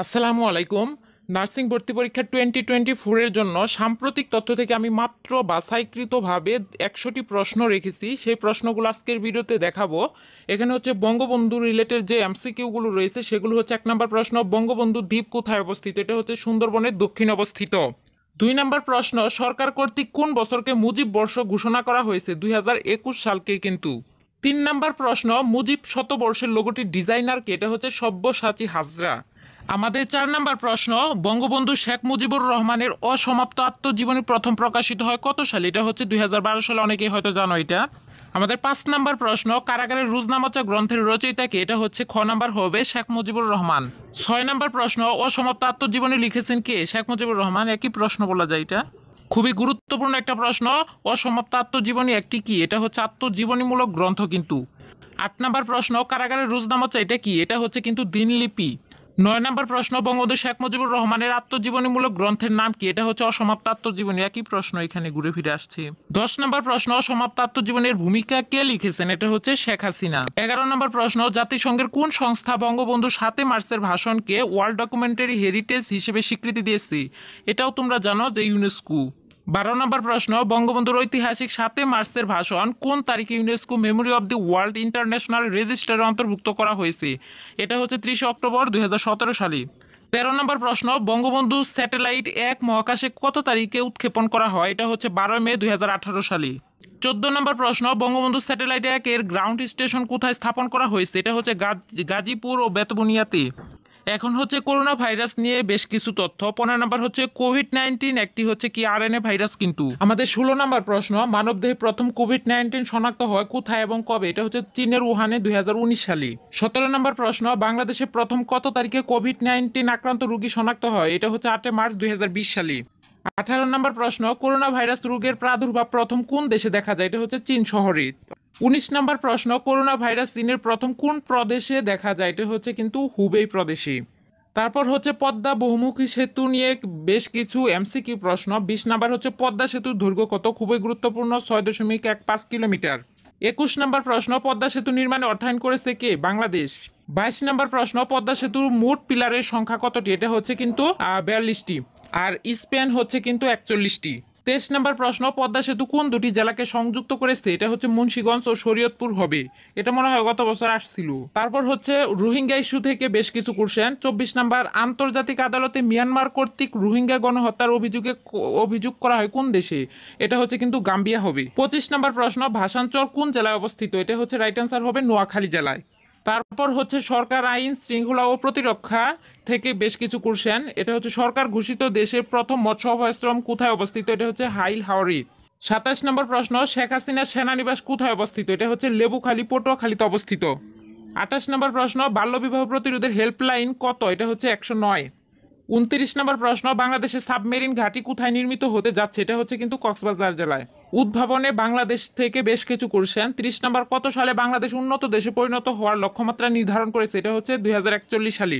আসসালামু আলাইকুম। নার্সিং ভর্তি পরীক্ষা 2024 এর জন্য সাম্প্রতিক তথ্য থেকে আমি মাত্র বাছাইকৃতভাবে 100টি প্রশ্ন রেখেছি। সেই প্রশ্নগুলো আজকের ভিডিওতে দেখাবো। এখানে হচ্ছে বঙ্গবন্ধু রিলেটেড যে এমসিকিউগুলো রয়েছে সেগুলো হচ্ছে 1 নম্বর প্রশ্ন, বঙ্গবন্ধু দ্বীপ কোথায় অবস্থিত? এটা হচ্ছে সুন্দরবনের দক্ষিণে অবস্থিত। 2 নম্বর প্রশ্ন, সরকার কর্তৃক কোন বছরকে মুজিব বর্ষ ঘোষণা করা হয়েছে? 2021 সালকে কিন্তু। 3 নম্বর প্রশ্ন, মুজিব শতবর্ষের লোগোটির ডিজাইনার কে? এটা হচ্ছে সব্যসাচী হাজরা। আমাদের 4 নম্বর প্রশ্ন, বঙ্গবন্ধু শেখ মুজিবুর রহমানের অসমাপ্ত আত্মজীবনী প্রথম প্রকাশিত হয় কত সালে? এটা হচ্ছে 2012 সালে, অনেকেই হয়তো জানো এটা। আমাদের 5 নম্বর প্রশ্ন, কারাগারের রোজনামাচা গ্রন্থের রচয়িতাকে? এটা হচ্ছে খ নাম্বার হবে শেখ মুজিবুর রহমান। 6 নম্বর প্রশ্ন, অসমাপ্ত আত্মজীবনী লিখেছেন কে? শেখ মুজিবুর রহমান। একই প্রশ্ন বলা যায় এটা। খুবই গুরুত্বপূর্ণ একটা প্রশ্ন, অসমাপ্ত আত্মজীবনী একটি কি? এটা হচ্ছে আত্মজীবনীমূলক গ্রন্থ কিন্তু। 8 নম্বর প্রশ্ন, কারাগারের রোজনামাচা এটা কি? এটা হচ্ছে কিন্তু দিনলিপি। 9 নম্বর প্রশ্ন, বঙ্গবন্ধু শেখ মুজিবুর রহমানের আত্মজীবনীমূলক গ্রন্থের নাম কি? এটা হচ্ছে অসমাপ্ত আত্মজীবনী। একই প্রশ্ন এখানে ঘুরে ফিরে আসছে। 10 নম্বর প্রশ্ন, অসমাপ্ত আত্মজীবনের ভূমিকা কে লিখেছেন? এটা হচ্ছে শেখ হাসিনা। 11 নম্বর প্রশ্ন, জাতিসংঘের কোন সংস্থা বঙ্গবন্ধু 7 মার্চের ভাষণকে ওয়ার্ল্ড ডকুমেন্টারি হেরিটেজ হিসেবে স্বীকৃতি দিয়েছে? এটাও তোমরা জানো যে ইউনেস্কো। 12 নম্বর প্রশ্ন, বঙ্গবন্ধুর ঐতিহাসিক 7 মার্চের ভাষণ কোন তারিখে UNESCO memory of the world international রেজিস্টারে অন্তর্ভুক্ত করা হয়েছে? এটা হচ্ছে 30 অক্টোবর 2017 সালে। 13 নম্বর প্রশ্ন, বঙ্গবন্ধু স্যাটেলাইট 1 মহাকাশে কত তারিখে উৎক্ষেপণ করা হয়? এটা হচ্ছে 12 মে 2018 সালে। 14 নম্বর প্রশ্ন, বঙ্গবন্ধু স্যাটেলাইট 1 এর গ্রাউন্ড স্টেশন কোথায় স্থাপন করা হয়েছে? এটা হচ্ছে গাজীপুর ও বেতবুনিয়াতে। এখন হচ্ছে করোনা ভাইরাস নিয়ে বেশ কিছু তথ্য। 15 নম্বর হচ্ছে কোভিড-19 একটি হচ্ছে কি আরএনএ ভাইরাস কিন্তু। আমাদের 16 নম্বর প্রশ্ন, মানবদেহে প্রথম কোভিড-19 শনাক্ত হয় কোথায় এবং কবে? এটা হচ্ছে চীনের উহানে 2019 সালে। 17 নম্বর প্রশ্ন, বাংলাদেশে প্রথম কত তারিখে কোভিড-19 আক্রান্ত রোগী শনাক্ত হয়? এটা হচ্ছে 8 মার্চ 2020 সালে। 18 নম্বর প্রশ্ন, করোনা ভাইরাস রোগের প্রাদুর্ভাব প্রথম কোন দেশে দেখা যায়? এটা হচ্ছে চীন শহরে। 19 নম্বর প্রশ্ন, করোনা ভাইরাস চীনের প্রথম কোন প্রদেশে দেখা যায়? এটা হচ্ছে কিন্তু হুবেই প্রদেশে। তারপর হচ্ছে পদ্মা বহুমুখী সেতু নিয়ে বেশ কিছু এমসিকিউ প্রশ্ন। 20 নম্বর হচ্ছে পদ্মা সেতুর দৈর্ঘ্য কত? খুবই গুরুত্বপূর্ণ, 6.15 কিলোমিটার। 21 নম্বর প্রশ্ন, পদ্মা সেতু নির্মাণে অর্থায়ন করেছে কে? বাংলাদেশ। 22 নম্বর প্রশ্ন, পদ্মা সেতুর মোট পিলারের সংখ্যা কতটি? এটা হচ্ছে কিন্তু 42টি। আর স্প্যান হচ্ছে কিন্তু 41টি। 23 নম্বর প্রশ্ন, পদ্মা সেতু কোন দুটি জেলাকে সংযুক্ত করেছে? এটা হচ্ছে মুন্সিগঞ্জ ও শরীয়তপুর হবে। এটা মনে হয় গত বছর আসছিল। তারপর হচ্ছে রোহিঙ্গা ইস্যু থেকে বেশ কিছু কোশ্চেন। 24 নম্বর, আন্তর্জাতিক আদালতে মিয়ানমার কর্তৃক রোহিঙ্গা গণহত্যার অভিযোগ করা হয় কোন দেশে? এটা হচ্ছে কিন্তু গাম্বিয়া হবে। 25 নম্বর প্রশ্ন, ভাষাঞ্চল কোন জেলায় অবস্থিত? এটা হচ্ছে রাইট অ্যান্সার হবে নোয়াখালী জেলায়। তারপর হচ্ছে সরকার আইন শৃঙ্খলা ও প্রতিরক্ষা থেকে বেশ কিছু কোশ্চেন। এটা হচ্ছে সরকার ঘোষিত দেশের প্রথম মৎস্য অভয়াশ্রম কোথায় অবস্থিত? এটা হচ্ছে হাইল হাওড়ি। 27 নম্বর প্রশ্ন, শেখ হাসিনার সেনানিবাস কোথায় অবস্থিত? এটা হচ্ছে লেবুখালী পটুয়াখালীতে অবস্থিত। 28 নম্বর প্রশ্ন, বাল্যবিবাহ প্রতিরোধের হেল্পলাইন কত? এটা হচ্ছে 109। 29 নম্বর প্রশ্ন, বাংলাদেশের সাবমেরিন ঘাঁটি কোথায় নির্মিত হতে যাচ্ছে? এটা হচ্ছে কিন্তু কক্সবাজার জেলায়। উদ্ভাবনে বাংলাদেশ থেকে বেশ কিছু কোশ্চেন। 30 নম্বর, কত সালে বাংলাদেশ উন্নত দেশে পরিণত হওয়ার লক্ষ্যমাত্রা নির্ধারণ করেছে? এটা হচ্ছে 2041 সালে।